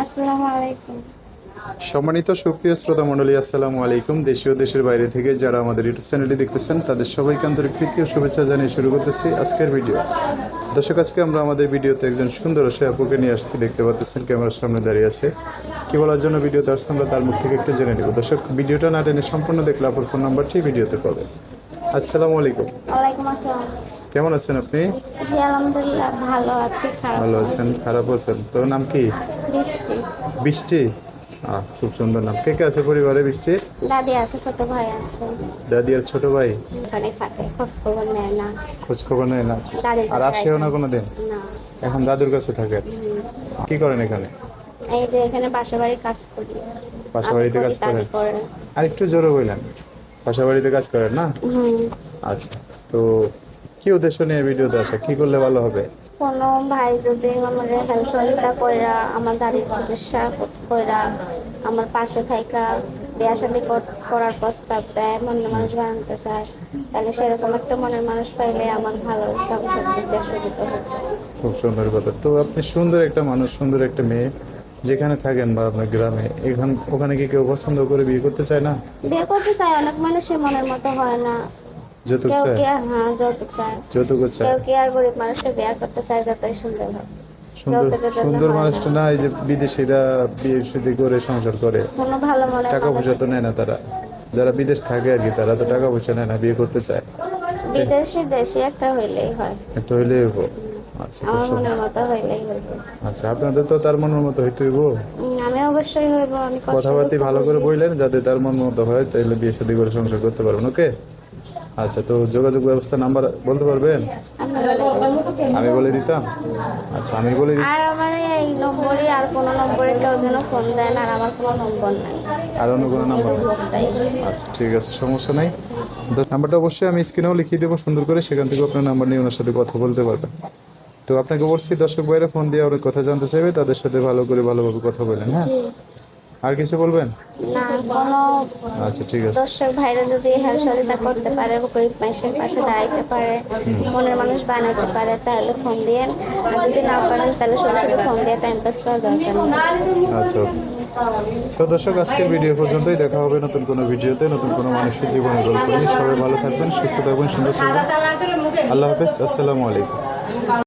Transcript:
আসসালামু আলাইকুম। সম্মানিত সুপ্রিয় শ্রোতা মণ্ডলী, আসসালামু আলাইকুম। দেশীয় দেশের বাইরে থেকে যারা আমাদের ইউটিউব চ্যানেলটি দেখতেছেন তাদের সবাইকে আন্তরিক প্রীতি ও শুভেচ্ছা জানিয়ে শুরু করতেছি আজকের ভিডিও। দর্শক, আজকে আমরা আমাদের ভিডিওতে একজন সুন্দর সে আপুকে নিয়ে আসছি। দেখতে পাচ্ছেন ক্যামেরার সামনে দাঁড়িয়ে আছে। কি বলার জন্য ভিডিওতে আসছে আমরা তার মুখ থেকে একটু জেনে নেব। দর্শক, ভিডিওটা না টেনে সম্পূর্ণ দেখলে আপুর ফোন নাম্বারটি ভিডিওতে পাবে। আসসালামু আলাইকুম। ওয়ালাইকুম আসসালাম। কেমন আছেন আপনি? জি আলহামদুলিল্লাহ ভালো আছি, খারাপ ভালো না। আছেন? খারাপ আছেন? তোর নাম কি? বৃষ্টি। বৃষ্টি? খুব সুন্দর নাম। কে কে আছে পরিবারে বৃষ্টি? দাদি আছে, ছোট ভাই আছে। দাদি আর ছোট ভাই? এখানে থাকে, খোঁজ খবর নেয় না। খোঁজ খবর নেয় না? দাদির আর কাছে আসেও না রাখে। কোনোদিন? না। এখন দাদুর কাছে থাকেন? কি করেন এখানে? এই যে এখানে বাসা বাড়ি কাজ করি। বাসা আমি বাড়িতে করি, কাজ দাদি করেন? করে। আর একটু জোরে বললেন। বাসা বাড়িতে কাজ করেন না? হুম। আচ্ছা, তো কি উদ্দেশ্য নিয়ে ভিডিওতে আসা? কি করলে ভালো হবে? কোনো ভাই যদি আমার হেল্প সহযোগিতা কইরা, আমার দাদির চিকিৎসা কইরা, আমার পাশে থাইকা বিয়া শাদী করার প্রস্তাব দেয়, মনের মানুষ বানাতে চায়, তাহলে সেরকম একটা মনের মানুষ পাইলে আমার ভালো ভবিষ্যৎ দিতে সুবিধা হতো। খুব সুন্দর কথা। তো আপনি সুন্দর একটা মানুষ, সুন্দর একটা মেয়ে, যেখানে থাকেন বা আপনার গ্রামে, ওখানে কি কেউ পছন্দ করে বিয়ে করতে চায় না? বিয়ে করতে চায় অনেক মানুষের, মনের মতো হয় না। যৌতুক কেউ চায়? কি আর, হ্যাঁ যৌতুক চায়। যৌতুক চায়? কেউ কি আর গরিব মানুষকে বিয়ে করতে চায় যতই সুন্দর হোক। সুন্দর যৌতুকের জন্য সুন্দর হয় না। মানুষটা না, এই যে বিদেশিরা বিয়ে শাদী করে সংসার করে, কোনো ভালো মনের টাকা মানুষ পয়সা তো নেয় না তারা। যারা বিদেশ থাকে আর কি, তারা তো টাকা পয়সা নেয় না, বিয়ে করতে চায়। বিদেশি দেশি একটা হইলেই হয়। একটা হইলেই হবো। আচ্ছা, খুব আমার সুন্দর। মনের মতো হইলেই হইব। আচ্ছা, আপনাদের তো তার মনের মতো হইতে হইব। আমি অবশ্যই হইব, আমি কষ্ট কথাবার্তি দুঃখ ভালো করে বুঝি। বললেন, যাতে তার মন মতো হয়, তাহলে বিয়ে শাদী করে সংসার করতে পারবেন। ওকে? আচ্ছা, তো যোগাযোগ ব্যবস্থা নাম্বার বলতে পারবেন? আমি বলে দিই। আমি বলে দিতাম? আচ্ছা, আমি বলে আর দিচ্ছি। আমার এই নম্বরে আর কোনো নম্বরে কেউ যেন ফোন দেন, আর আমার কোনো নম্বর নাই। আর অন্য কোনো নাম্বার নেই? লোকটাই। আচ্ছা, ঠিক আছে, সমস্যা নাই। তো নাম্বারটা অবশ্যই আমি স্ক্রিনেও লিখিয়ে দেবো সুন্দর করে, সেখান থেকে আপনার নাম্বার নিয়ে ওনার সাথে কথা বলতে পারবেন। তো আপনাকে বলছি, দর্শক ভাইরা ফোন দিয়ে অনেক কথা জানতে চাইবে, তাদের সাথে ভালো করে ভালোভাবে কথা বললেন। হ্যাঁ, জি। আর কিছু বলবেন? না, কোনো আচ্ছা, ঠিক আছে। দর্শক ভাইরা যদি হেল্প সহযোগিতা করতে পারে, গরিব মানুষের পাশে দাঁড়াইতে পারে, মনের মানুষ বানাতে পারে, তাহলে ফোন দিয়েন। আর যদি না পারেন তাহলে শুধু শুধু ফোন দিয়ে টাইম পাস করার দরকার নেই। আচ্ছা, সো দর্শক, আজকের ভিডিও পর্যন্তই। দেখা হবে নতুন কোনো ভিডিওতে, নতুন কোনো মানুষের জীবনের গল্প নিয়ে। সবাই ভালো থাকবেন, সুস্থ থাকবেন, সুন্দর থাকবেন। আল্লাহ হাফেজ, আসসালামু আলাইকুম।